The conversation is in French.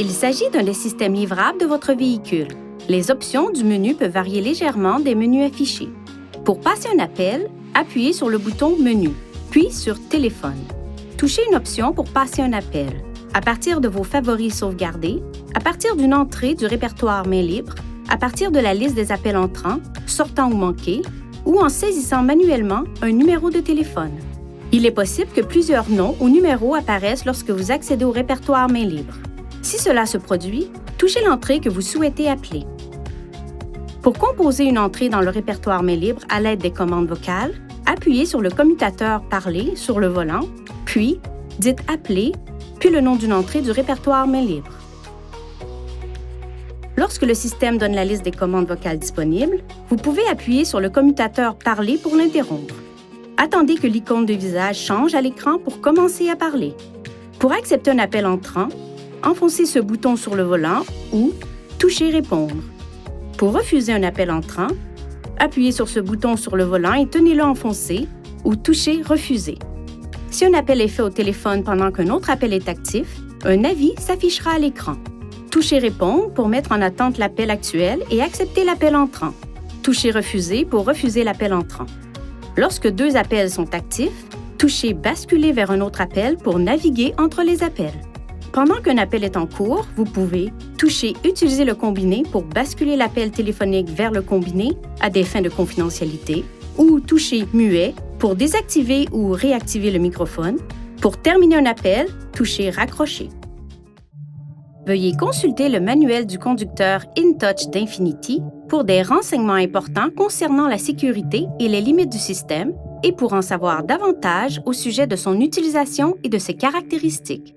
Il s'agit d'un des systèmes livrables de votre véhicule. Les options du menu peuvent varier légèrement des menus affichés. Pour passer un appel, appuyez sur le bouton Menu, puis sur Téléphone. Touchez une option pour passer un appel. À partir de vos favoris sauvegardés, à partir d'une entrée du répertoire main libre, à partir de la liste des appels entrants, sortants ou manqués, ou en saisissant manuellement un numéro de téléphone. Il est possible que plusieurs noms ou numéros apparaissent lorsque vous accédez au répertoire main libre. Si cela se produit, touchez l'entrée que vous souhaitez appeler. Pour composer une entrée dans le répertoire main libre à l'aide des commandes vocales, appuyez sur le commutateur « Parler » sur le volant, puis dites « Appeler », puis le nom d'une entrée du répertoire main libre. Lorsque le système donne la liste des commandes vocales disponibles, vous pouvez appuyer sur le commutateur « Parler » pour l'interrompre. Attendez que l'icône de visage change à l'écran pour commencer à parler. Pour accepter un appel entrant, enfoncez ce bouton sur le volant ou touchez « Répondre ». Pour refuser un appel entrant, appuyez sur ce bouton sur le volant et tenez-le enfoncé ou touchez « Refuser ». Si un appel est fait au téléphone pendant qu'un autre appel est actif, un avis s'affichera à l'écran. Touchez « Répondre » pour mettre en attente l'appel actuel et accepter l'appel entrant. Touchez « Refuser » pour refuser l'appel entrant. Lorsque deux appels sont actifs, touchez « Basculer vers un autre appel » pour naviguer entre les appels. Pendant qu'un appel est en cours, vous pouvez toucher « Utiliser le combiné » pour basculer l'appel téléphonique vers le combiné à des fins de confidentialité ou toucher « Muet » pour désactiver ou réactiver le microphone. Pour terminer un appel, touchez « Raccrocher ». Veuillez consulter le manuel du conducteur InTouch d'Infinity pour des renseignements importants concernant la sécurité et les limites du système et pour en savoir davantage au sujet de son utilisation et de ses caractéristiques.